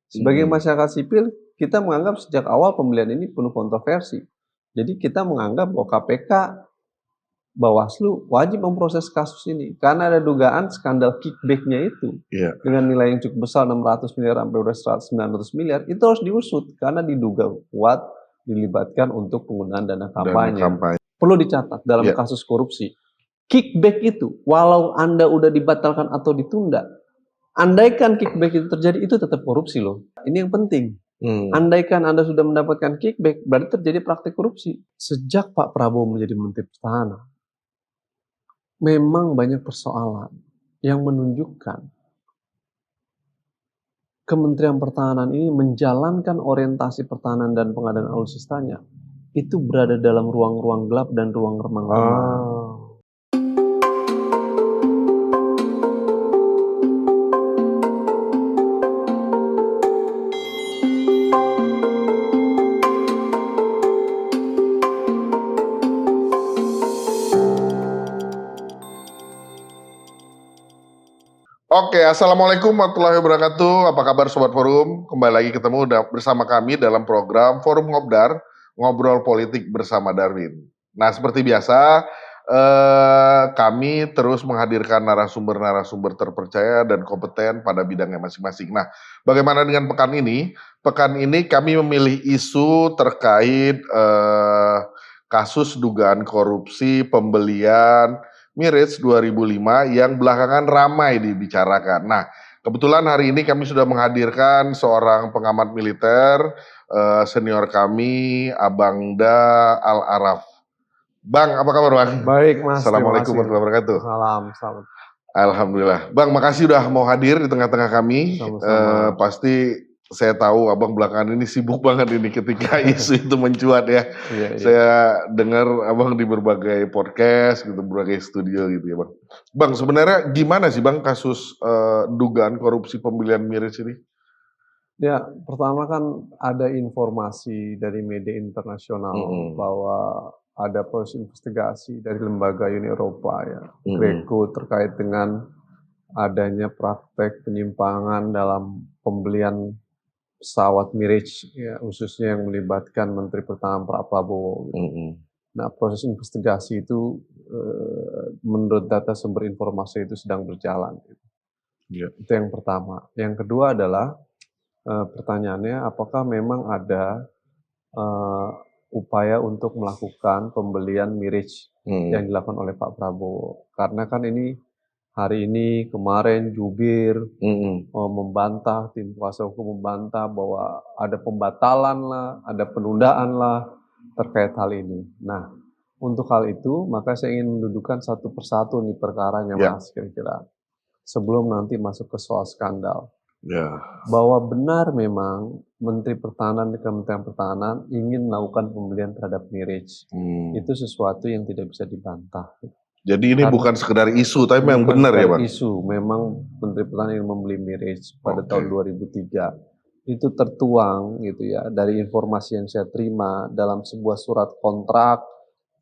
Sebagai masyarakat sipil, kita menganggap sejak awal pembelian ini penuh kontroversi. Jadi kita menganggap bahwa KPK, Bawaslu wajib memproses kasus ini karena ada dugaan skandal kickback-nya itu dengan nilai yang cukup besar 600 miliar sampai udah 900 miliar itu harus diusut karena diduga kuat dilibatkan untuk penggunaan dana kampanye. Perlu dicatat dalam kasus korupsi, kickback itu walau Anda udah dibatalkan atau ditunda, andaikan kickback itu terjadi itu tetap korupsi loh. Ini yang penting. Andaikan Anda sudah mendapatkan kickback berarti terjadi praktik korupsi. Sejak Pak Prabowo menjadi Menteri Pertahanan, memang banyak persoalan yang menunjukkan Kementerian Pertahanan ini menjalankan orientasi pertahanan dan pengadaan alutsistanya itu berada dalam ruang-ruang gelap dan ruang remang-remang. Oke, assalamualaikum warahmatullahi wabarakatuh. Apa kabar Sobat Forum? Kembali lagi ketemu bersama kami dalam program Forum Ngobdar, Ngobrol Politik bersama Darwin. Nah, seperti biasa, kami terus menghadirkan narasumber-narasumber terpercaya dan kompeten pada bidangnya masing-masing. Nah, bagaimana dengan pekan ini? Pekan ini kami memilih isu terkait kasus dugaan korupsi pembelian Mirage 2005 yang belakangan ramai dibicarakan. Nah, kebetulan hari ini kami sudah menghadirkan seorang pengamat militer, senior kami, Abang Da Al-Araf. Bang, apa kabar Bang? Baik Mas, Assalamualaikum warahmatullahi wabarakatuh. Salam. Alhamdulillah. Bang, makasih udah mau hadir di tengah-tengah kami. Pasti saya tahu Abang belakangan ini sibuk banget ini ketika isu itu mencuat ya. Saya dengar Abang di berbagai podcast gitu, berbagai studio gitu ya Bang. Bang, sebenarnya gimana sih Bang kasus dugaan korupsi pembelian Mirage ini? Ya, pertama kan ada informasi dari media internasional bahwa ada proses investigasi dari lembaga Uni Eropa ya, Greco terkait dengan adanya praktek penyimpangan dalam pembelian pesawat Mirage, ya, khususnya yang melibatkan Menteri Pertahanan Pak Prabowo. Nah, proses investigasi itu menurut data sumber informasi itu sedang berjalan. Itu yang pertama. Yang kedua adalah pertanyaannya, apakah memang ada upaya untuk melakukan pembelian Mirage yang dilakukan oleh Pak Prabowo? Karena kan ini hari ini kemarin jubir membantah, tim kuasa hukum membantah bahwa ada pembatalan lah, ada penundaan lah terkait hal ini. Nah, untuk hal itu maka saya ingin mendudukan satu persatu nih perkaranya Mas kira-kira sebelum nanti masuk ke soal skandal. Bahwa benar memang Menteri Pertahanan di Kementerian Pertahanan ingin melakukan pembelian terhadap Mirage. Itu sesuatu yang tidak bisa dibantah. Jadi ini bukan sekedar isu, tapi memang benar ya Bang? Isu, memang Menteri Pertahanan yang membeli Mirage pada tahun 2003. Itu tertuang gitu ya, dari informasi yang saya terima dalam sebuah surat kontrak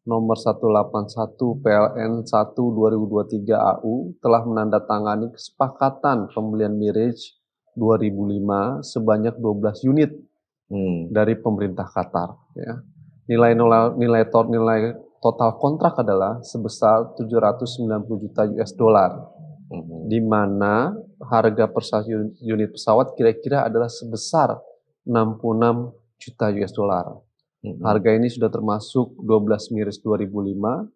nomor 181 PLN 1 2023 AU telah menandatangani kesepakatan pembelian Mirage 2005 sebanyak 12 unit dari pemerintah Qatar. Ya. Nilai total kontrak adalah sebesar 790 juta US dollar, di mana harga per satu unit pesawat kira-kira adalah sebesar 66 juta US dollar. Harga ini sudah termasuk 12 Mirage 2005,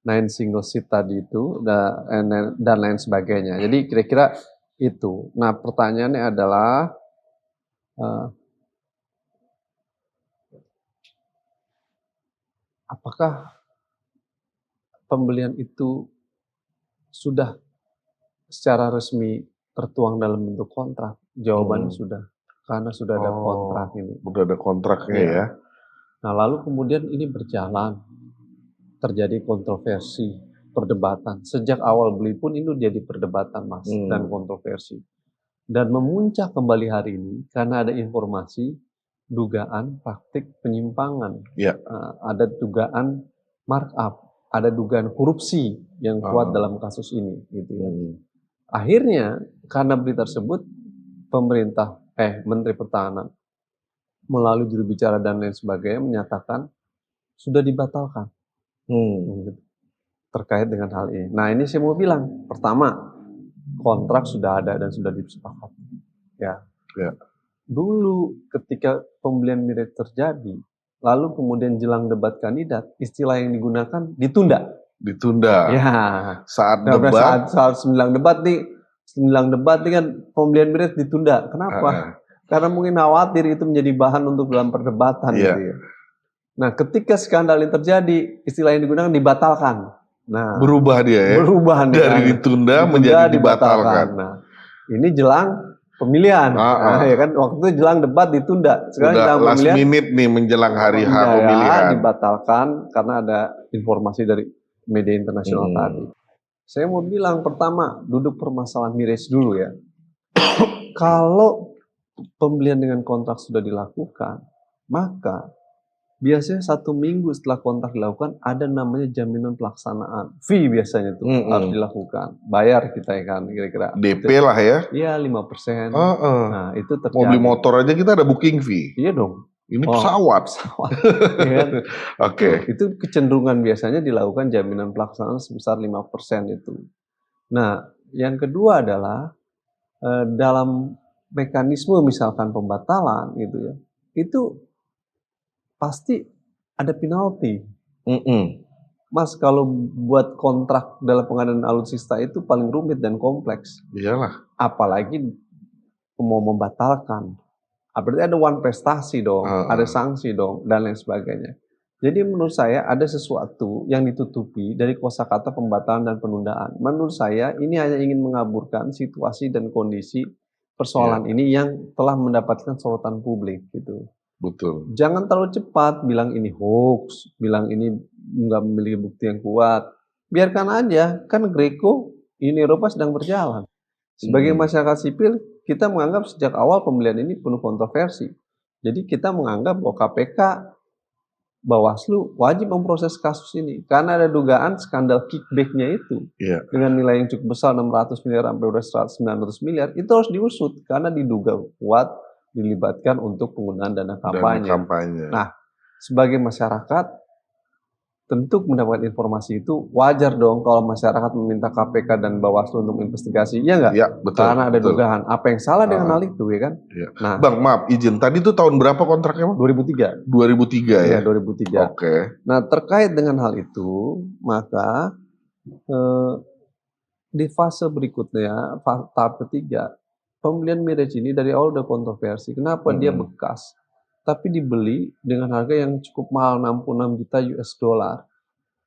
9 single seat tadi itu, dan lain sebagainya. Jadi kira-kira itu. Nah, pertanyaannya adalah apakah pembelian itu sudah secara resmi tertuang dalam bentuk kontrak? Jawabannya sudah, karena sudah ada kontrak ini. Sudah ada kontraknya ya. Nah, lalu kemudian ini berjalan, terjadi kontroversi, perdebatan. Sejak awal beli pun ini jadi perdebatan Mas, dan kontroversi. Dan memuncak kembali hari ini karena ada informasi dugaan praktik penyimpangan. Ada dugaan markup, ada dugaan korupsi yang kuat dalam kasus ini gitu ya. Akhirnya karena berita tersebut pemerintah Menteri Pertahanan melalui juru bicara dan lain sebagainya menyatakan sudah dibatalkan gitu, terkait dengan hal ini. Nah, ini saya mau bilang, pertama, kontrak sudah ada dan sudah disepakati. Ya. Dulu ketika pembelian Mirage terjadi, lalu kemudian jelang debat kandidat, istilah yang digunakan ditunda. Ya. Saat debat. Saat sembilan debat nih kan pembelian Mirage ditunda. Kenapa? Karena mungkin khawatir itu menjadi bahan untuk dalam perdebatan gitu ya. Nah, ketika skandal ini terjadi, istilah yang digunakan dibatalkan. Nah, berubah dia ya. Berubah nih, dari ditunda menjadi dibatalkan. Nah, ini jelang pemilihan. Nah, ya kan waktu itu jelang debat ditunda. Sekarang jelang last pemilihan, minute nih menjelang hari H pemilihan. Dibatalkan karena ada informasi dari media internasional tadi. Saya mau bilang pertama, duduk permasalahan Mirage dulu ya. Kalau pembelian dengan kontrak sudah dilakukan, maka biasanya 1 minggu setelah kontrak dilakukan ada namanya jaminan pelaksanaan. Fee biasanya tuh harus dilakukan. Bayar kita ya kan kira-kira. DP lah ya? Iya 5%. Nah itu terjadi. Mau beli motor aja kita ada booking fee. Iya dong. Ini pesawat. Ya kan? Itu kecenderungan biasanya dilakukan jaminan pelaksanaan sebesar 5% itu. Nah yang kedua adalah dalam mekanisme misalkan pembatalan gitu ya, itu pasti ada penalti. Mas, kalau buat kontrak dalam pengadaan alutsista itu paling rumit dan kompleks. Iyalah. Apalagi mau membatalkan. Berarti ada one prestasi dong, ada sanksi dong, dan lain sebagainya. Jadi menurut saya ada sesuatu yang ditutupi dari kosakata pembatalan dan penundaan. Menurut saya ini hanya ingin mengaburkan situasi dan kondisi persoalan ini yang telah mendapatkan sorotan publik gitu. Betul. Jangan terlalu cepat bilang ini hoax, bilang ini nggak memiliki bukti yang kuat. Biarkan aja, kan Greco, Uni Eropa sedang berjalan. Sebagai masyarakat sipil, kita menganggap sejak awal pembelian ini penuh kontroversi. Jadi kita menganggap bahwa KPK, Bawaslu wajib memproses kasus ini. Karena ada dugaan skandal kickback-nya itu. Dengan nilai yang cukup besar 600 miliar sampai 900 miliar, itu harus diusut. Karena diduga kuat dilibatkan untuk penggunaan dana kampanye. Nah, sebagai masyarakat, tentu mendapatkan informasi itu wajar dong kalau masyarakat meminta KPK dan Bawaslu untuk investigasi, iya nggak? Iya, betul. Karena ada dugaan. Apa yang salah dengan hal itu, ya kan? Nah, Bang, maaf, izin. Tadi itu tahun berapa kontraknya, Bang? 2003. 2003 ya? Iya, 2003. Nah, terkait dengan hal itu, maka di fase berikutnya, tahap ketiga, pembelian Mirage ini dari awal udah kontroversi. Kenapa dia bekas? Tapi dibeli dengan harga yang cukup mahal, 66 juta US dollar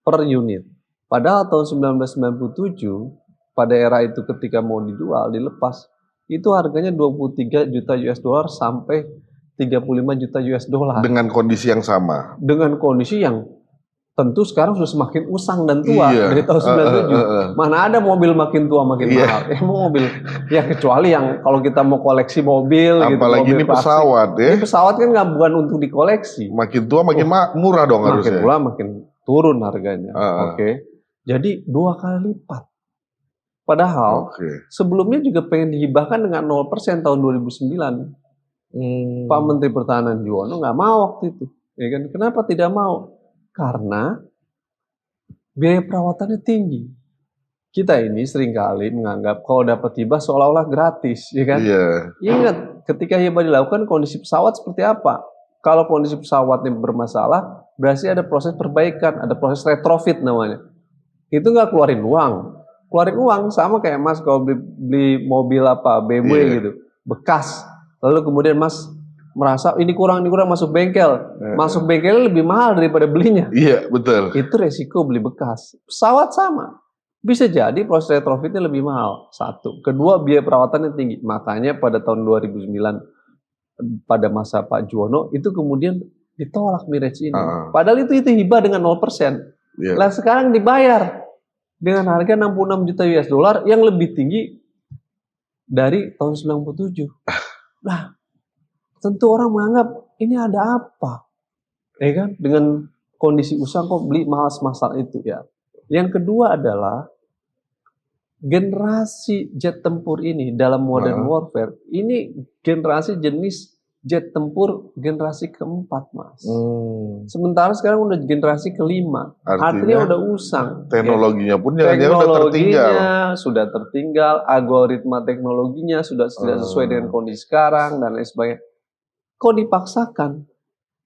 per unit. Padahal tahun 1997, pada era itu ketika mau dilepas, itu harganya 23 juta US dollar sampai 35 juta US dollar. Dengan kondisi yang sama? Dengan kondisi yang tentu sekarang sudah semakin usang dan tua dari tahun 97. Mana ada mobil makin tua makin mahal. Emang mobil, ya kecuali yang kalau kita mau koleksi mobil apalagi gitu. Apalagi ini pesawat ya. Ini pesawat kan bukan untuk dikoleksi. Makin tua makin murah dong harusnya. Makin murah makin turun harganya. Jadi 2 kali lipat. Padahal sebelumnya juga pengen dihibahkan dengan 0% tahun 2009. Pak Menteri Pertahanan Juwono nggak mau waktu itu. Ya kan? Kenapa tidak mau? Karena biaya perawatannya tinggi. Kita ini seringkali menganggap kalau dapat hibah seolah-olah gratis, ya kan? Ingat, ketika hibah dilakukan kondisi pesawat seperti apa? Kalau kondisi pesawatnya bermasalah, berarti ada proses perbaikan, ada proses retrofit namanya. Itu nggak keluarin uang. Keluarin uang sama kayak Mas kalau beli mobil BMW gitu, bekas. Lalu kemudian Mas merasa ini kurang masuk bengkel. Masuk bengkel lebih mahal daripada belinya. Iya, betul. Itu resiko beli bekas. Pesawat sama. Bisa jadi proses retrofitnya lebih mahal. 1. Kedua, biaya perawatannya tinggi. Makanya pada tahun 2009 pada masa Pak Juwono itu kemudian ditolak Mirage ini. Padahal itu hibah dengan 0%. Lah sekarang dibayar dengan harga 66 juta US dollar yang lebih tinggi dari tahun 97. Nah, tentu orang menganggap ini ada apa, ya kan? Dengan kondisi usang kok beli mahal semasal itu ya. Yang kedua adalah generasi jet tempur ini dalam modern warfare, ini generasi jenis jet tempur generasi keempat, Mas. Sementara sekarang udah generasi kelima, artinya udah usang. Teknologinya pun jangan-jangan udah tertinggal. Teknologinya sudah tertinggal, algoritma teknologinya sudah tidak sesuai dengan kondisi sekarang dan lain sebagainya. Kok dipaksakan,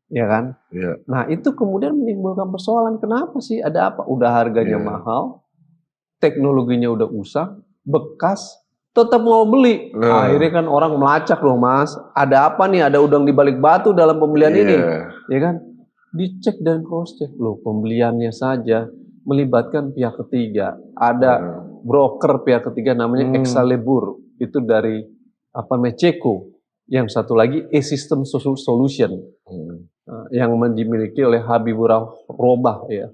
ya kan? Iya. Nah itu kemudian menimbulkan persoalan. Kenapa sih? Ada apa? Udah harganya mahal, teknologinya udah usang, bekas, tetap mau beli. Akhirnya kan orang melacak loh, Mas. Ada apa nih? Ada udang di balik batu dalam pembelian ini, ya kan? Dicek dan cross check loh, pembeliannya saja melibatkan pihak ketiga. Ada broker pihak ketiga namanya Excalibur, itu dari Ceko. Yang satu lagi E-System Solution, yang dimiliki oleh Habibur Robah, ya.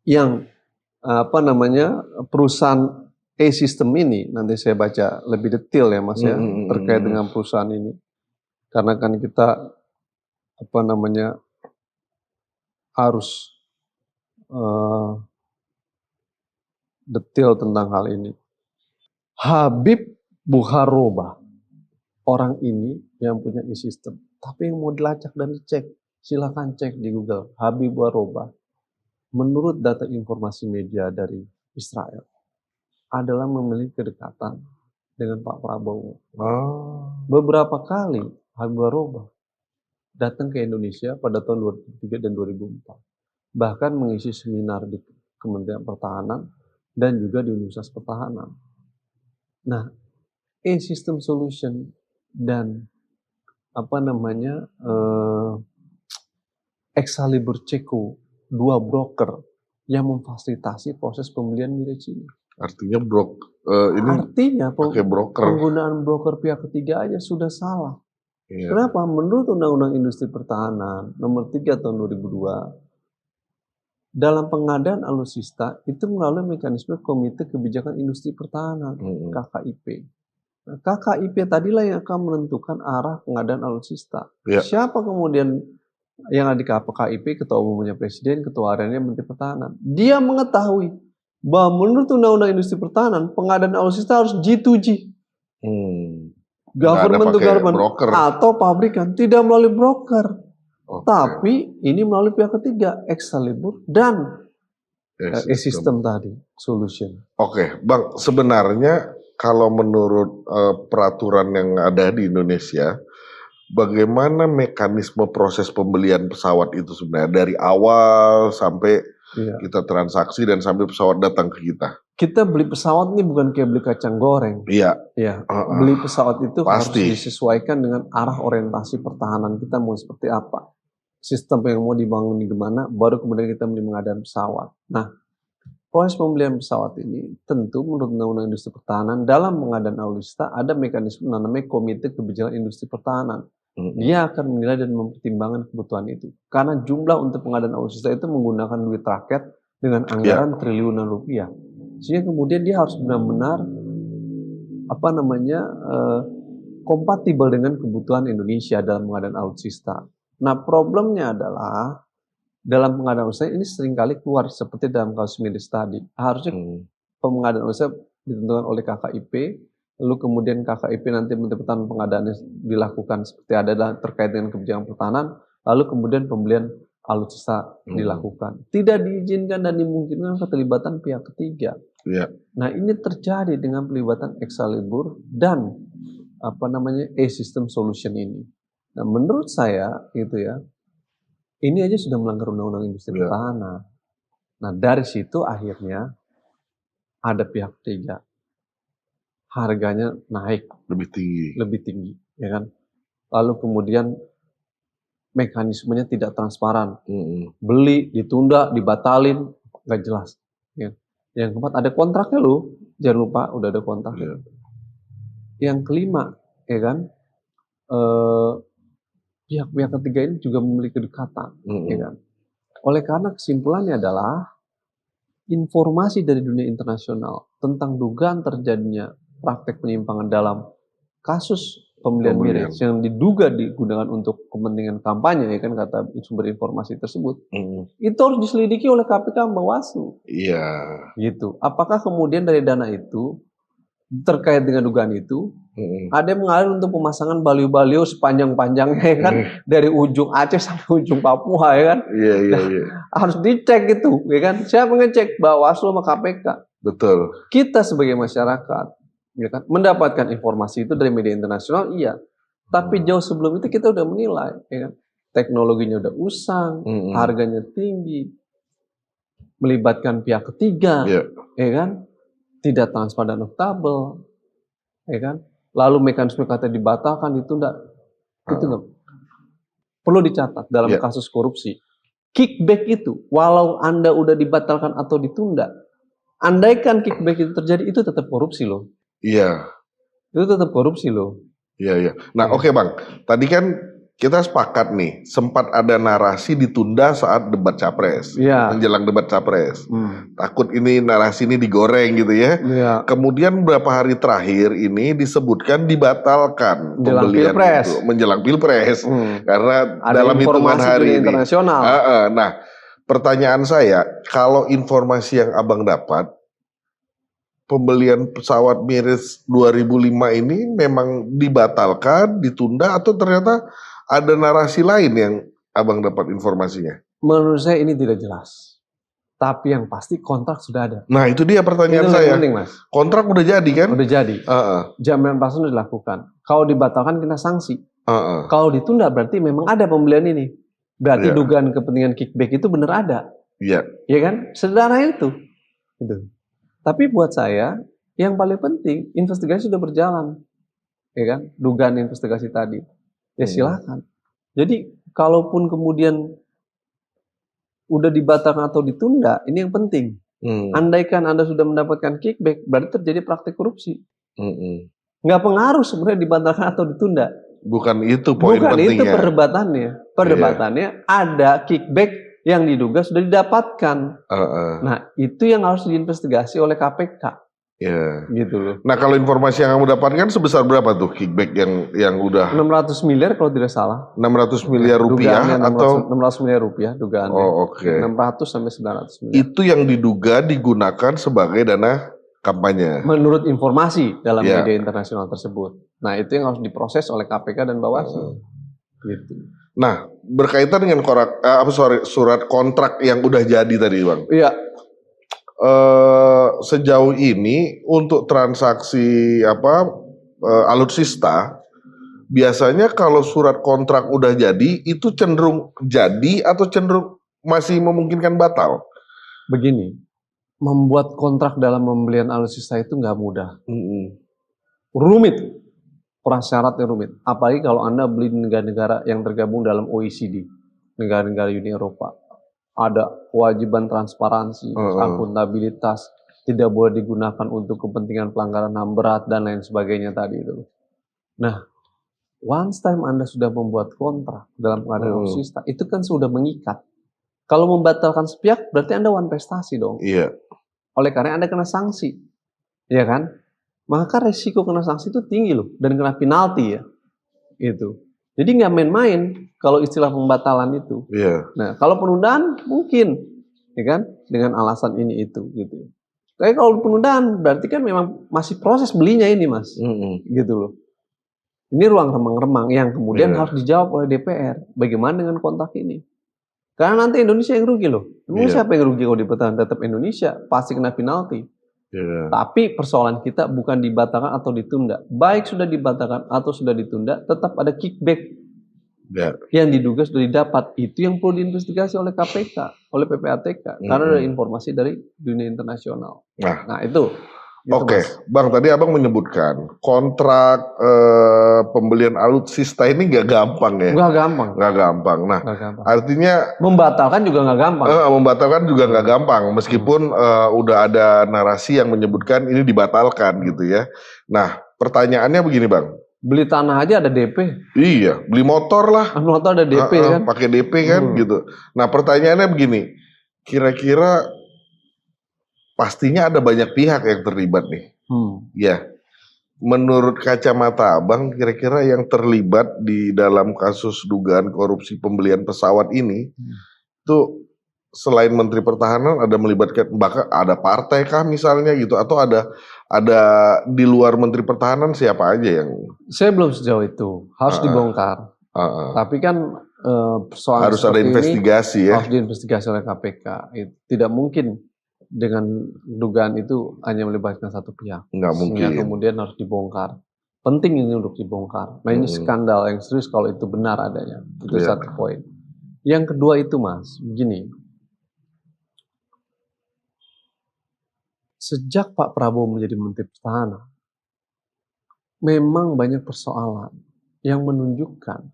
Yang perusahaan E-System ini, nanti saya baca lebih detail ya Mas ya, terkait dengan perusahaan ini. Karena kan kita harus detail tentang hal ini. Habib Buharobah, orang ini yang punya E-System. Tapi yang mau dilacak dan dicek, silakan cek di Google, Habib Buharobah. Menurut data informasi media dari Israel, adalah memiliki kedekatan dengan Pak Prabowo. Beberapa kali Habib Buharobah datang ke Indonesia pada tahun 2003 dan 2004. Bahkan mengisi seminar di Kementerian Pertahanan dan juga di Universitas Pertahanan. Nah, E-System Solution dan Excalibur Ceko, dua broker yang memfasilitasi proses pembelian Mirage ini. Artinya pakai broker. Penggunaan broker pihak ketiga aja sudah salah. Kenapa? Menurut Undang-Undang Industri Pertahanan Nomor 3 Tahun 2002, dalam pengadaan alutsista itu melalui mekanisme Komite Kebijakan Industri Pertahanan (KKIP). Nah, KKIP tadilah yang akan menentukan arah pengadaan alutsista. Siapa kemudian yang ada di KKIP? Ketua Umumnya Presiden, Ketua Hariannya Menteri Pertahanan. Dia mengetahui bahwa menurut Undang-Undang Industri Pertahanan pengadaan alutsista harus G2G. Government to government atau pabrikan, tidak melalui broker. Tapi ini melalui pihak ketiga, Excalibur dan E-System tadi, Solution. Bang, sebenarnya kalau menurut peraturan yang ada di Indonesia, bagaimana mekanisme proses pembelian pesawat itu sebenarnya dari awal sampai kita transaksi dan sampai pesawat datang ke kita? Kita beli pesawat ini bukan kayak beli kacang goreng. Beli pesawat itu harus disesuaikan dengan arah orientasi pertahanan kita mau seperti apa. Sistem yang mau dibangun di mana, baru kemudian kita mengadaan pesawat. Nah, proses pembelian pesawat ini tentu menurut Undang-Undang Industri Pertahanan dalam pengadaan alutsista ada mekanisme namanya Komite Kebijakan Industri Pertahanan. Dia akan menilai dan mempertimbangkan kebutuhan itu. Karena jumlah untuk pengadaan alutsista itu menggunakan duit rakyat dengan anggaran triliunan rupiah. Sehingga kemudian dia harus benar-benar kompatibel dengan kebutuhan Indonesia dalam pengadaan alutsista. Nah, problemnya adalah dalam pengadaan alutsista ini seringkali keluar seperti dalam kasus Mirage tadi. Harusnya pengadaan alutsista ditentukan oleh KKIP, lalu kemudian KKIP nanti Menteri Pertahanan pengadaannya dilakukan seperti ada terkait dengan kebijakan pertahanan, lalu kemudian pembelian alutsista dilakukan. Tidak diizinkan dan dimungkinkan keterlibatan pihak ketiga. Nah, ini terjadi dengan pelibatan Excalibur dan E-System Solution ini. Nah, menurut saya ini aja sudah melanggar Undang-Undang Industri Pertahanan. Nah, dari situ akhirnya ada pihak ketiga, harganya naik lebih tinggi, ya kan? Lalu kemudian mekanismenya tidak transparan, beli ditunda, dibatalin, nggak jelas. Ya. Yang keempat ada kontraknya loh, jangan lupa udah ada kontraknya. Yang kelima, ya kan? Pihak-pihak ketiga ini juga memiliki kedekatan, ya kan? Oleh karena kesimpulannya adalah informasi dari dunia internasional tentang dugaan terjadinya praktek penyimpangan dalam kasus pembelian Pembelian. Mirage yang diduga digunakan untuk kepentingan kampanye, ya kan, kata sumber informasi tersebut, itu harus diselidiki oleh KPK sama Bawaslu. Iya. Gitu. Apakah kemudian dari dana itu, terkait dengan dugaan itu, ada yang mengalir untuk pemasangan baliho-baliho sepanjang-panjangnya, ya kan, dari ujung Aceh sampai ujung Papua, ya kan. Iya. Harus dicek itu, ya kan. Siapa ngecek? Bawaslu sama KPK. Betul. Kita sebagai masyarakat, ya kan, mendapatkan informasi itu dari media internasional, iya. Tapi jauh sebelum itu kita udah menilai, ya kan, teknologinya udah usang, harganya tinggi, melibatkan pihak ketiga, ya kan, tidak transparan dan akuntabel, ya kan. Lalu mekanisme kata dibatalkan, ditunda, itu enggak perlu dicatat dalam kasus korupsi. Kickback itu, walau Anda udah dibatalkan atau ditunda, andaikan kickback itu terjadi, itu tetap korupsi loh. Iya. Itu tetap korupsi loh. Iya. Nah, oke Bang. Tadi kan kita sepakat nih, sempat ada narasi ditunda saat debat capres, menjelang debat capres. Takut ini narasi ini digoreng gitu ya. Kemudian beberapa hari terakhir ini disebutkan dibatalkan pembelian itu menjelang pilpres, karena ada dalam hitungan hari ini. Nah, pertanyaan saya, kalau informasi yang Abang dapat, pembelian pesawat Mirage 2005 ini memang dibatalkan, ditunda, atau ternyata ada narasi lain yang Abang dapat informasinya? Menurut saya ini tidak jelas. Tapi yang pasti kontrak sudah ada. Nah, itu dia pertanyaan saya. Penting, Mas. Kontrak udah jadi kan? Udah jadi. Jaminan pasien sudah dilakukan. Kalau dibatalkan kena sanksi. Kalau ditunda berarti memang ada pembelian ini. Berarti dugaan kepentingan kickback itu benar ada. Iya kan? Sederhana itu. Gitu. Tapi buat saya yang paling penting investigasi sudah berjalan. Ya kan? Dugaan investigasi tadi. Ya silakan. Jadi kalaupun kemudian udah dibatalkan atau ditunda, ini yang penting. Andaikan Anda sudah mendapatkan kickback, berarti terjadi praktik korupsi. Nggak pengaruh sebenarnya dibatalkan atau ditunda. Bukan itu poin pentingnya. Bukan itu perdebatannya. Perdebatannya ada kickback yang diduga sudah didapatkan. Nah, itu yang harus diinvestigasi oleh KPK. Gitu loh. Nah, kalau informasi yang kamu dapatkan sebesar berapa tuh kickback yang udah 600 miliar kalau tidak salah. 600 miliar rupiah atau 600 miliar rupiah dugaannya. 600 sampai 900 miliar. Itu yang diduga digunakan sebagai dana kampanye. Menurut informasi dalam media internasional tersebut. Nah, itu yang harus diproses oleh KPK dan Bawaslu. Gitu. Nah, berkaitan dengan surat kontrak yang udah jadi tadi, Bang. Iya. Sejauh ini untuk transaksi alutsista, biasanya kalau surat kontrak udah jadi itu cenderung jadi atau cenderung masih memungkinkan batal? Begini, membuat kontrak dalam pembelian alutsista itu nggak mudah. Rumit, prasyaratnya rumit. Apalagi kalau Anda beli negara-negara yang tergabung dalam OECD, negara-negara Uni Eropa. Ada kewajiban transparansi, akuntabilitas, tidak boleh digunakan untuk kepentingan pelanggaran HAM berat dan lain sebagainya tadi itu. Nah, once time Anda sudah membuat kontrak dalam pengadaan alutsista, itu kan sudah mengikat. Kalau membatalkan sepihak, berarti Anda wan prestasi dong. Iya. Oleh karena Anda kena sanksi, ya kan? Maka resiko kena sanksi itu tinggi loh, dan kena penalti ya, gitu. Jadi nggak main-main kalau istilah pembatalan itu. Nah, kalau penundaan mungkin, ya kan, dengan alasan ini itu, gitu. Tapi kalau penundaan berarti kan memang masih proses belinya ini, Mas, gitu loh. Ini ruang remang-remang yang kemudian harus dijawab oleh DPR. Bagaimana dengan kontrak ini? Karena nanti Indonesia yang rugi loh. Emang siapa yang rugi kalau dibatalkan? Tetap Indonesia, pasti kena penalti. Tapi persoalan kita bukan dibatalkan atau ditunda. Baik sudah dibatalkan atau sudah ditunda, tetap ada kickback yang diduga sudah didapat. Itu yang perlu diinvestigasi oleh KPK, oleh PPATK. Karena ada informasi dari dunia internasional. Nah itu. Oke, Bang, tadi Abang menyebutkan kontrak pembelian alutsista ini nggak gampang ya? Nggak gampang. Nah, artinya membatalkan juga nggak gampang. Membatalkan juga nggak gampang, meskipun udah ada narasi yang menyebutkan ini dibatalkan gitu ya. Nah, pertanyaannya begini, Bang. Beli tanah aja ada DP. Iya, beli motor lah. Motor ada DP kan? Pakai DP kan gitu. Nah, pertanyaannya begini, kira-kira pastinya ada banyak pihak yang terlibat nih. Ya. menurut kacamata Abang, kira-kira yang terlibat di dalam kasus dugaan korupsi pembelian pesawat ini, itu selain Menteri Pertahanan ada melibatkan bahkan ada partai kah misalnya gitu, atau ada di luar Menteri Pertahanan siapa aja yang Saya belum sejauh itu, harus dibongkar. Tapi kan persoalan harus ada seperti ini investigasi ya. harus diinvestigasi oleh KPK. Tidak mungkin dengan dugaan itu hanya melibatkan satu pihak. Nggak Sehingga mungkin. kemudian harus dibongkar. Penting ini untuk dibongkar. Nah ini skandal yang serius kalau itu benar adanya. Itu satu poin. Yang kedua itu Mas, begini. Sejak Pak Prabowo menjadi Menteri Pertahanan, memang banyak persoalan yang menunjukkan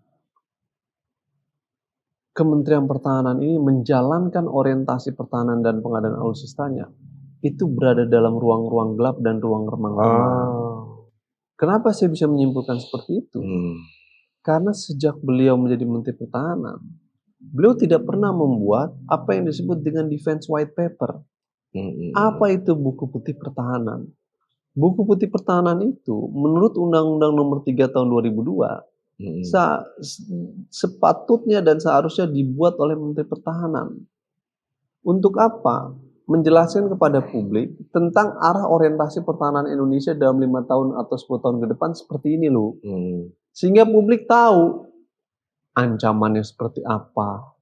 Kementerian Pertahanan ini menjalankan orientasi pertahanan dan pengadaan alutsistanya itu berada dalam ruang-ruang gelap dan ruang remang-temang. Kenapa saya bisa menyimpulkan seperti itu? Karena sejak beliau menjadi Menteri Pertahanan, beliau tidak pernah membuat apa yang disebut dengan Defense White Paper. Apa itu buku putih pertahanan? Buku putih pertahanan itu menurut Undang-Undang Nomor 3 Tahun 2002 sepatutnya dan seharusnya dibuat oleh Menteri Pertahanan. Untuk apa? Menjelaskan kepada publik tentang arah orientasi pertahanan Indonesia dalam 5 tahun atau 10 tahun ke depan seperti ini loh. Sehingga publik tahu ancamannya seperti apa,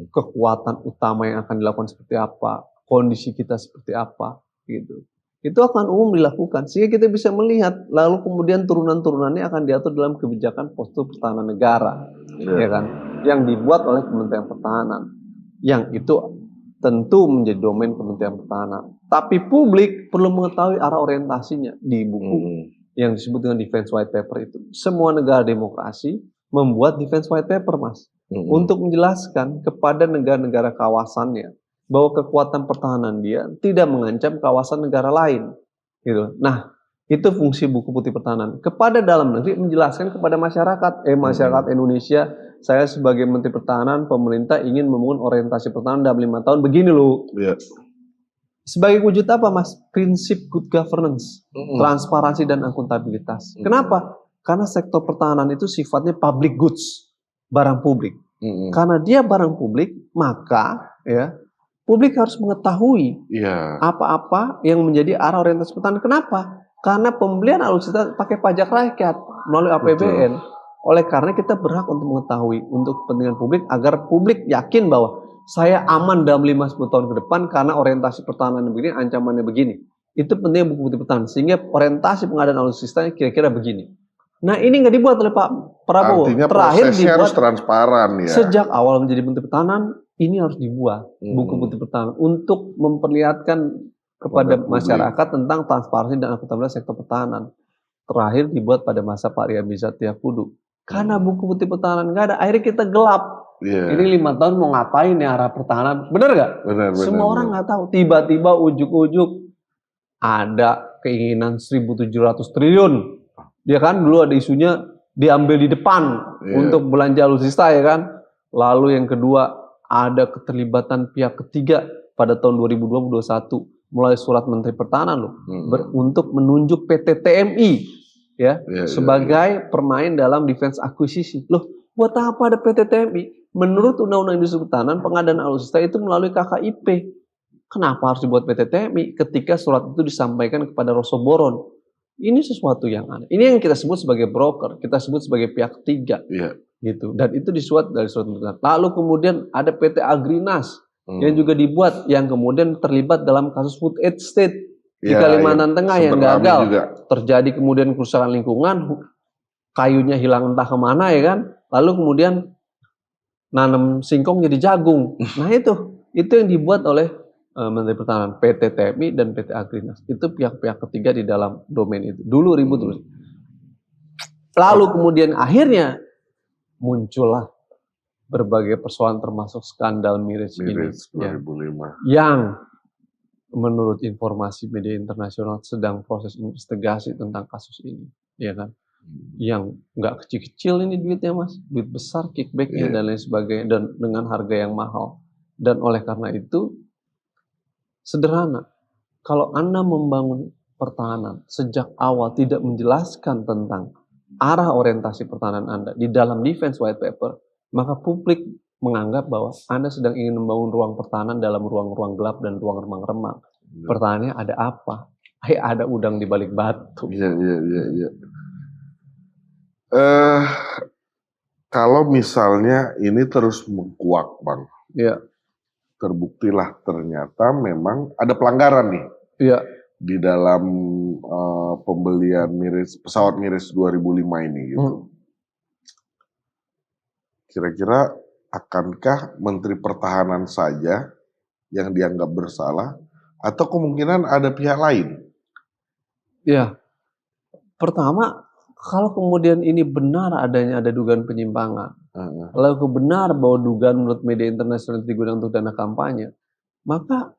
kekuatan utama yang akan dilakukan seperti apa, kondisi kita seperti apa, gitu. Itu akan umum dilakukan sehingga kita bisa melihat, lalu kemudian turunan-turunannya akan diatur dalam kebijakan postur pertahanan negara, ya kan, yang dibuat oleh Kementerian Pertahanan, yang itu tentu menjadi domain Kementerian Pertahanan. Tapi publik perlu mengetahui arah orientasinya di buku yang disebut dengan Defense White Paper itu. Semua negara demokrasi membuat Defense White Paper, Mas, untuk menjelaskan kepada negara-negara kawasannya bahwa kekuatan pertahanan dia tidak mengancam kawasan negara lain, gitu. Nah, itu fungsi buku putih pertahanan. Kepada dalam negeri menjelaskan kepada masyarakat Indonesia, saya sebagai Menteri Pertahanan, pemerintah ingin membangun orientasi pertahanan dalam 5 tahun begini loh. Sebagai wujud apa, Mas? Prinsip good governance, transparansi dan akuntabilitas. Kenapa? Karena sektor pertahanan itu sifatnya public goods, barang publik. Karena dia barang publik, maka ya publik harus mengetahui apa-apa yang menjadi arah orientasi pertahanan. Kenapa? Karena pembelian alutsista pakai pajak rakyat melalui APBN. Oleh karena kita berhak untuk mengetahui untuk kepentingan publik agar publik yakin bahwa saya aman dalam 5-10 tahun ke depan karena orientasi pertahanan begini, ancamannya begini. Itu pentingnya buku putih pertahanan. Sehingga orientasi pengadaan alutsista kira-kira begini. Nah ini nggak dibuat oleh Pak Prabowo. Artinya terakhir prosesnya dibuat harus transparan ya. Sejak awal menjadi Menteri Pertahanan, ini harus dibuat buku putih pertahanan untuk memperlihatkan kepada masyarakat tentang transparansi dan akuntabilitas sektor pertahanan. Terakhir dibuat pada masa Pak Riamizat Tiakudu. Karena buku putih pertahanan nggak ada, akhirnya kita gelap. Ini 5 tahun mau ngapain ya arah pertahanan? Bener nggak? Semua orang nggak tahu. Tiba-tiba ujuk-ujuk ada keinginan 1.700 triliun. Ya kan dulu ada isunya diambil di depan untuk belanja alutsista ya kan. Lalu yang kedua ada keterlibatan pihak ketiga pada tahun 2021 melalui surat Menteri Pertahanan loh untuk menunjuk PT TMI sebagai permain dalam defense akuisisi. Loh, buat apa ada PT TMI? Menurut Undang-Undang Industri Pertahanan, pengadaan alutsista itu melalui KKIP. Kenapa harus dibuat PT TMI ketika surat itu disampaikan kepada Rosoboron? Ini sesuatu yang aneh. Ini yang kita sebut sebagai broker, kita sebut sebagai pihak ketiga, gitu. Dan itu disuat dari surat Menteri. Lalu kemudian ada PT Agrinas yang juga dibuat, yang kemudian terlibat dalam kasus food aid state di Kalimantan Tengah yang gagal. Terjadi kemudian kerusakan lingkungan, kayunya hilang entah kemana ya kan. Lalu kemudian nanam singkong jadi jagung. Nah itu yang dibuat oleh Menteri Pertahanan, PT TMI dan PT Agrinas. Itu pihak-pihak ketiga di dalam domain itu. Dulu ribut terus. Lalu kemudian akhirnya muncullah berbagai persoalan termasuk skandal Mirage ini. 2005. Yang menurut informasi media internasional sedang proses investigasi tentang kasus ini. Ya kan? Yang nggak kecil-kecil ini duitnya Mas. Duit besar, kickbacknya dan lain sebagainya. Dan dengan harga yang mahal. Dan oleh karena itu sederhana, kalau Anda membangun Pertahanan sejak awal tidak menjelaskan tentang arah orientasi pertahanan Anda di dalam Defense White Paper, maka publik menganggap bahwa Anda sedang ingin membangun ruang pertahanan dalam ruang-ruang gelap dan ruang remang-remang. Pertanyaannya ada apa? Ada udang di balik batu. Iya. Kalau misalnya ini terus menguak, Bang. Iya. Terbuktilah ternyata memang ada pelanggaran nih. Iya. Di dalam pembelian pesawat Miris 2005 ini gitu. Kira-kira akankah Menteri Pertahanan saja yang dianggap bersalah atau kemungkinan ada pihak lain? Ya, pertama kalau kemudian ini benar ada dugaan penyimpangan, lalu benar bahwa dugaan menurut media internasional digunakan untuk dana kampanye, maka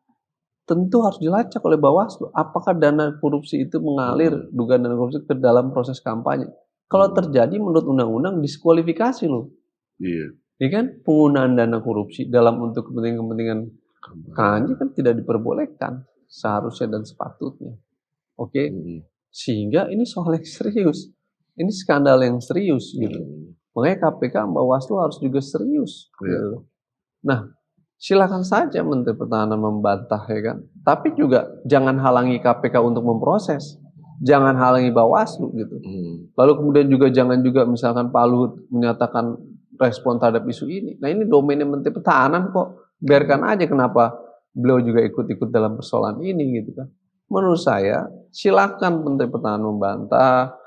tentu harus dilacak oleh Bawaslu apakah dana korupsi itu mengalir dugaan dana korupsi ke dalam proses kampanye. Kalau terjadi menurut undang-undang diskualifikasi loh. Iya. Ya kan, penggunaan dana korupsi dalam untuk kepentingan kampanye kan tidak diperbolehkan seharusnya dan sepatutnya. Oke. Sehingga ini soal yang serius. Ini skandal yang serius gitu. Makanya KPK Bawaslu harus juga serius. Gitu. Nah, silakan saja Menteri Pertahanan membantah ya kan. Tapi juga jangan halangi KPK untuk memproses. Jangan halangi Bawaslu gitu. Lalu kemudian juga jangan juga misalkan Pak Luhut menyatakan respon terhadap isu ini. Nah, ini domainnya Menteri Pertahanan kok. Biarkan aja kenapa beliau juga ikut-ikut dalam persoalan ini gitu kan. Menurut saya silakan Menteri Pertahanan membantah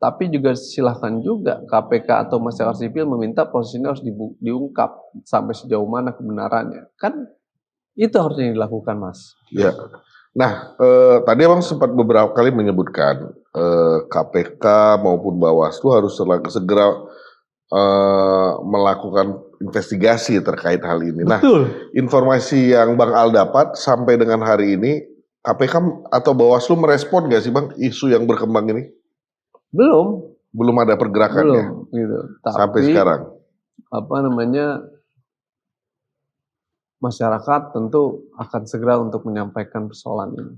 tapi juga silahkan juga KPK atau masyarakat sipil meminta proses ini harus diungkap sampai sejauh mana kebenarannya. Kan itu harusnya dilakukan, Mas. Ya. Nah, tadi Abang sempat beberapa kali menyebutkan KPK maupun Bawaslu harus segera melakukan investigasi terkait hal ini. Betul. Nah, informasi yang Bang Al dapat sampai dengan hari ini, KPK atau Bawaslu merespon nggak sih Bang isu yang berkembang ini? Belum ada pergerakannya. Belum gitu. Sampai sekarang. Masyarakat tentu akan segera untuk menyampaikan persoalan ini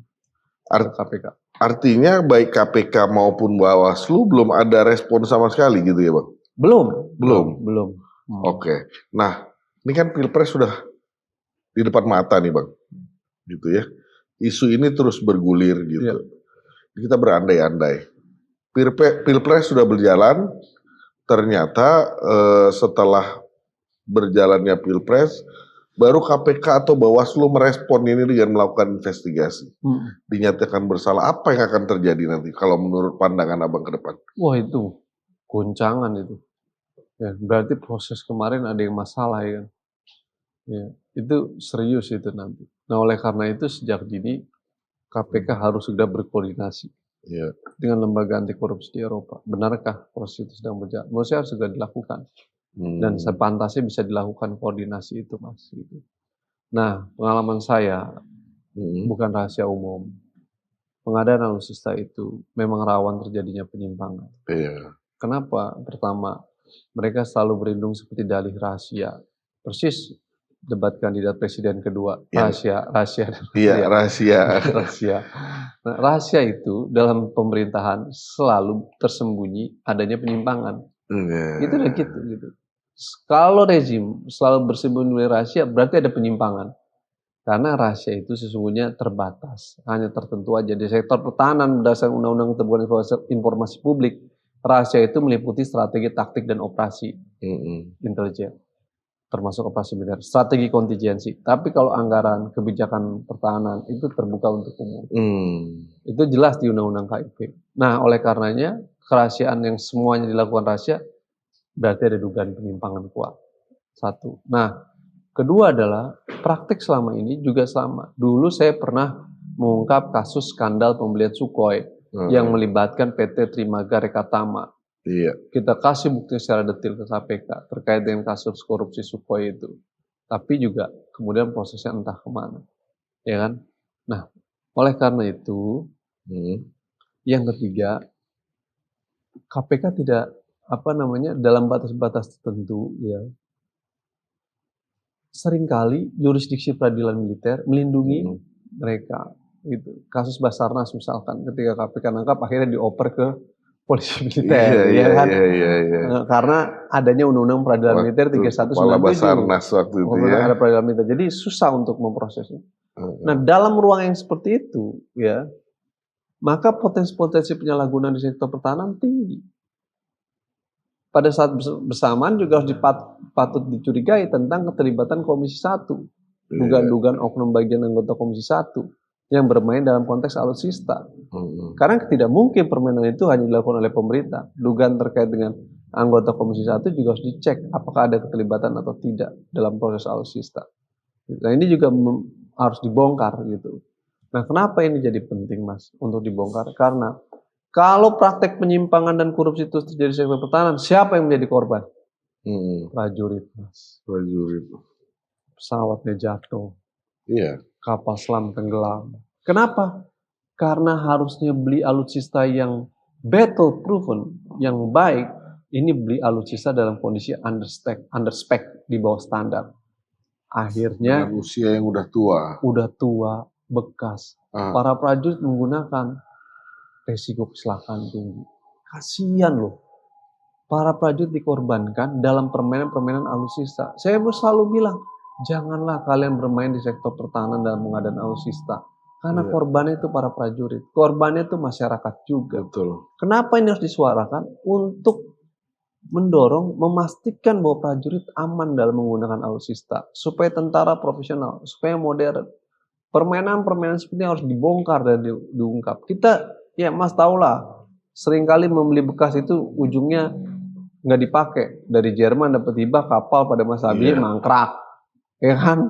ke KPK. Artinya baik KPK maupun Bawaslu belum ada respon sama sekali gitu ya Bang? Belum. Oke. Nah, ini kan Pilpres sudah di depan mata nih Bang. Gitu ya. Isu ini terus bergulir gitu. Ya. Kita berandai-andai. Pilpres sudah berjalan, ternyata setelah berjalannya Pilpres, baru KPK atau Bawaslu merespon ini dengan melakukan investigasi. Dinyatakan bersalah, apa yang akan terjadi nanti kalau menurut pandangan Abang ke depan? Wah itu, goncangan itu. Ya, berarti proses kemarin ada yang masalah ya kan. Ya, itu serius itu nanti. Nah oleh karena itu sejak dini KPK harus sudah berkoordinasi dengan lembaga anti korupsi di Eropa. Benarkah proses itu sedang berjalan? Menurut saya harus juga dilakukan. Dan sepantasnya bisa dilakukan koordinasi itu Mas. Gitu. Nah pengalaman saya bukan rahasia umum. Pengadaan alutsista itu memang rawan terjadinya penyimpangan. Kenapa? Pertama, mereka selalu berlindung seperti dalih rahasia. Persis debat kandidat presiden kedua, rahasia. Iya, rahasia. Nah, rahasia itu dalam pemerintahan selalu tersembunyi adanya penyimpangan. Itu udah gitu. Kalau rezim selalu bersembunyi rahasia, berarti ada penyimpangan. Karena rahasia itu sesungguhnya terbatas, hanya tertentu aja. Di sektor pertahanan berdasarkan Undang-Undang Terbuka Informasi Publik, rahasia itu meliputi strategi, taktik, dan operasi intelijen, termasuk operasi militer, strategi kontingensi. Tapi kalau anggaran kebijakan pertahanan itu terbuka untuk umum. Itu jelas di Undang-Undang KIP. Nah, oleh karenanya kerahasiaan yang semuanya dilakukan rahasia berarti ada dugaan penyimpangan kuat. Satu. Nah, kedua adalah praktik selama ini juga sama. Dulu saya pernah mengungkap kasus skandal pembelian Sukhoi yang melibatkan PT Trimaga Rekatama. Kita kasih bukti secara detail ke KPK terkait dengan kasus korupsi Sukhoi itu. Tapi juga kemudian prosesnya entah kemana, ya kan? Nah, oleh karena itu, yang ketiga, KPK tidak dalam batas-batas tertentu, ya. Seringkali jurisdiksi peradilan militer melindungi mereka, gitu. Kasus Basarnas misalkan, ketika KPK nangkap akhirnya dioper ke polisi militer, ya kan? Iya. Karena adanya Undang-Undang Peradilan Militer Waktu Kepala 3197. Basarnas waktu itu ya. Ada peradilan militer. Jadi susah untuk memprosesnya. Heeh. Nah, dalam ruang yang seperti itu, ya, maka potensi-potensi penyalahgunaan di sektor pertahanan tinggi. Pada saat bersamaan juga harus patut dicurigai tentang keterlibatan Komisi 1. Dugaan-dugaan oknum bagian anggota Komisi 1 yang bermain dalam konteks alutsista. Karena tidak mungkin permainan itu hanya dilakukan oleh pemerintah. Dugaan terkait dengan anggota Komisi 1 juga harus dicek apakah ada keterlibatan atau tidak dalam proses alutsista. Nah, ini juga harus dibongkar gitu. Nah, kenapa ini jadi penting, Mas, untuk dibongkar? Karena kalau praktek penyimpangan dan korupsi itu terjadi di sektor pertahanan, siapa yang menjadi korban? Prajurit, Mas. Prajurit. Pesawatnya jatuh. Iya. Kapal selam tenggelam. Kenapa? Karena harusnya beli alutsista yang battle proven, yang baik, ini beli alutsista dalam kondisi underspec, di bawah standar. Akhirnya dengan usia yang udah tua, bekas. Para prajurit menggunakan resiko kecelakaan tinggi. Kasihan loh. Para prajurit dikorbankan dalam permainan alutsista. Saya selalu bilang, janganlah kalian bermain di sektor pertahanan dalam pengadaan alutsista. Karena korbannya itu para prajurit. Korbannya itu masyarakat juga. Betul. Kenapa ini harus disuarakan? Untuk mendorong, memastikan bahwa prajurit aman dalam menggunakan alutsista. Supaya tentara profesional, supaya modern. Permainan-permainan seperti ini harus dibongkar dan diungkap. Kita, ya Mas tahulah, seringkali membeli bekas itu ujungnya nggak dipakai. Dari Jerman dapat tiba kapal pada masa ABY mangkrak. Ya kan?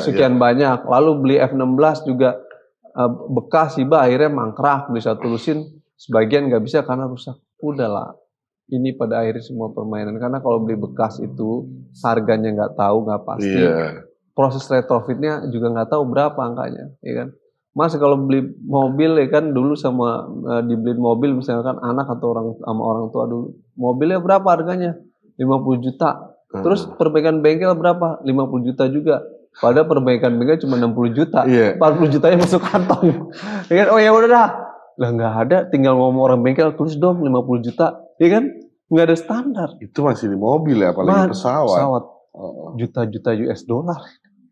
Sekian banyak. Lalu beli F-16 juga bekas tiba akhirnya mangkrak. Bisa tulusin, sebagian nggak bisa karena rusak. Udahlah. Ini pada akhirnya semua permainan. Karena kalau beli bekas itu harganya nggak tahu, nggak pasti. Proses retrofitnya juga nggak tahu berapa angkanya, ya kan? Mas kalau beli mobil ya kan dulu sama dibeliin mobil misalkan anak atau orang tua dulu, mobilnya berapa harganya? 50 juta. Terus perbaikan bengkel berapa? 50 juta juga. Padahal perbaikan bengkel cuma 60 juta. 40 jutanya masuk kantong. Ya kan? Oh ya udah dah. Lah nggak ada, tinggal ngomong orang bengkel tulis dong 50 juta, ya kan? Nggak ada standar. Itu masih di mobil ya, apalagi pesawat. Juta-juta US dollar.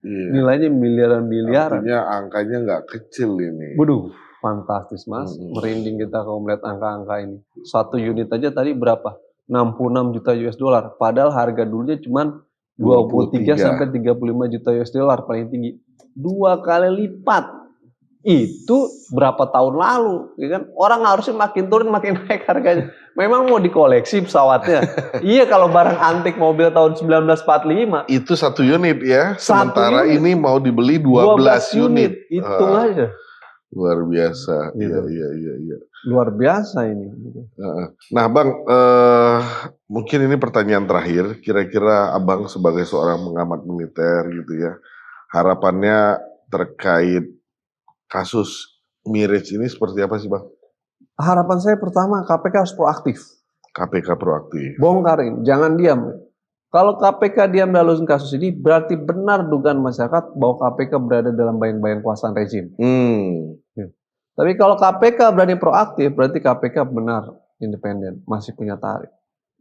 Nilainya miliaran-miliaran. Artinya angkanya nggak kecil ini. Waduh, fantastis Mas. Merinding kita kalau melihat angka-angka ini. Satu unit aja tadi berapa? 66 juta US dollar. Padahal harga dulunya cuma 23 sampai 35 juta US dollar paling tinggi. 2 kali lipat. Itu berapa tahun lalu, ya kan? Orang harusnya makin turun makin naik harganya. Memang mau dikoleksi pesawatnya. Iya kalau barang antik mobil tahun 1945. Itu 1 unit ya. Sementara ini mau dibeli 12 unit. Hitung aja. Luar biasa. Gitu. Iya. Luar biasa ini. Nah Bang, mungkin ini pertanyaan terakhir. Kira-kira Abang sebagai seorang pengamat militer gitu ya. Harapannya terkait kasus Mirage ini seperti apa sih Bang? Harapan saya pertama KPK harus proaktif. KPK proaktif. Bongkarin, jangan diam. Kalau KPK diam dalam kasus ini berarti benar dugaan masyarakat bahwa KPK berada dalam bayang-bayang kekuasaan rezim. Tapi kalau KPK berani proaktif berarti KPK benar independen, masih punya tarik.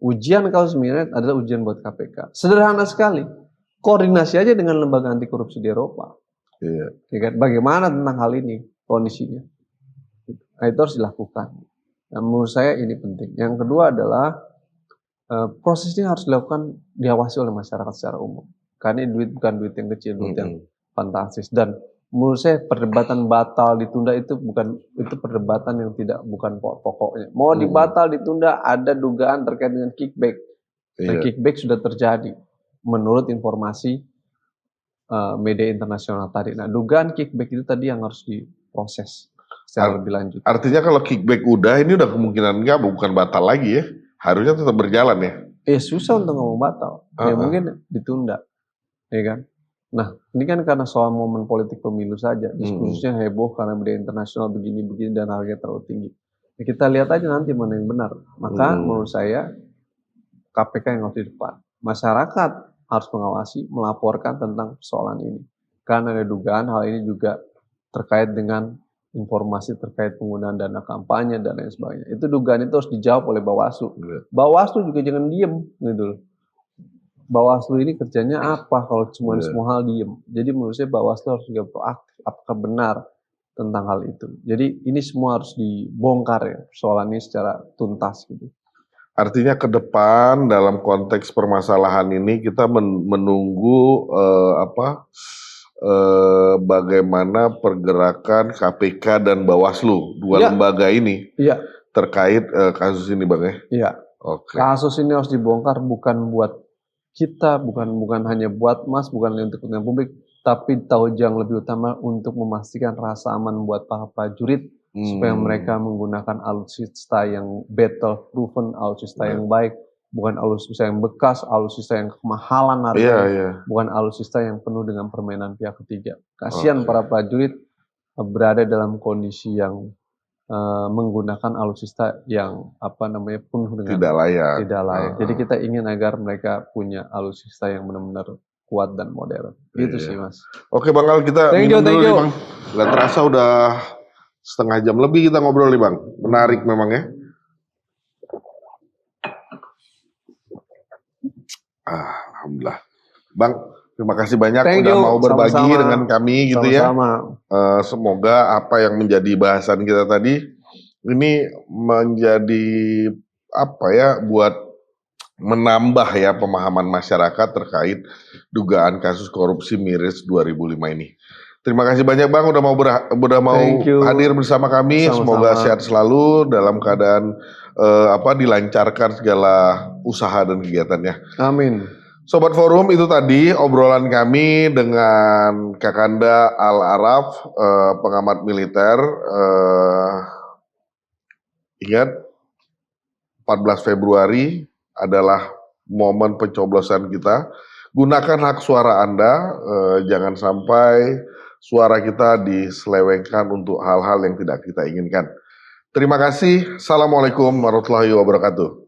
Ujian kasus Mirage adalah ujian buat KPK. Sederhana sekali. Koordinasi aja dengan lembaga anti korupsi di Eropa. Bagaimana tentang hal ini kondisinya? Nah, itu harus dilakukan. Nah, menurut saya ini penting. Yang kedua adalah prosesnya harus diawasi oleh masyarakat secara umum. Karena duit bukan duit yang kecil, duit yang fantastis. Dan menurut saya perdebatan batal ditunda itu perdebatan yang bukan pokoknya. Mau dibatal ditunda ada dugaan terkait dengan kickback. Dan kickback sudah terjadi menurut informasi media internasional tadi. Nah, dugaan kickback itu tadi yang harus diproses secara lebih lanjut. Artinya kalau kickback ini udah kemungkinan bukan batal lagi ya. Harusnya tetap berjalan ya. Susah untuk ngomong batal. Ya mungkin ditunda. Ya kan? Nah, ini kan karena soal momen politik pemilu saja. Diskursusnya heboh karena media internasional begini-begini dan harganya terlalu tinggi. Ya, kita lihat aja nanti mana yang benar. Maka menurut saya KPK yang harus di depan. Masyarakat harus mengawasi, melaporkan tentang persoalan ini. Karena ada dugaan hal ini juga terkait dengan informasi terkait penggunaan dana kampanye dan lain sebagainya. Itu dugaan itu harus dijawab oleh Bawaslu. Iya. Bawaslu juga jangan diem gitu loh. Bawaslu ini kerjanya apa kalau cuma Iya. semua hal diem. Jadi menurut saya Bawaslu harus juga proaktif apakah benar tentang hal itu. Jadi ini semua harus dibongkar ya persoalan ini secara tuntas gitu. Artinya ke depan dalam konteks permasalahan ini kita menunggu bagaimana pergerakan KPK dan Bawaslu, dua Iya. lembaga ini Iya, terkait kasus ini Bang ya. iya. Oke. Kasus ini harus dibongkar bukan buat kita, bukan hanya buat Mas, bukan hanya untuk kepentingan publik, tapi tahu yang lebih utama untuk memastikan rasa aman buat para prajurit supaya mereka menggunakan alutsista yang battle proven, alutsista yang baik, bukan alutsista yang bekas, alutsista yang kemahalan Iya, harganya, iya. bukan alutsista yang penuh dengan permainan pihak ketiga. Kasihan Oke. para prajurit berada dalam kondisi yang menggunakan alutsista yang penuh dengan Tidak layak. tidak layak. Jadi kita ingin agar mereka punya alutsista yang benar-benar kuat dan modern. Gitu Iya. sih Mas. Oke Bang Al, kita Thank minum you, dulu thank nih you. Bang. Gak terasa udah setengah jam lebih kita ngobrol nih Bang. Menarik memang ya. Alhamdulillah. Bang, terima kasih banyak Thank udah you. mau berbagi Sama-sama. dengan kami gitu ya. Sama-sama. Semoga apa yang menjadi bahasan kita tadi ini menjadi buat menambah ya pemahaman masyarakat terkait dugaan kasus korupsi Miris 2005 ini. Terima kasih banyak Bang udah mau Thank you. hadir bersama kami. Sama-sama. Semoga sehat selalu dalam keadaan dilancarkan segala usaha dan kegiatannya. Amin. Sobat Forum, itu tadi obrolan kami dengan Kakanda Al-Araf, pengamat militer. Ingat, 14 Februari adalah momen pencoblosan kita. Gunakan hak suara Anda, jangan sampai suara kita diselewengkan untuk hal-hal yang tidak kita inginkan. Terima kasih. Assalamualaikum warahmatullahi wabarakatuh.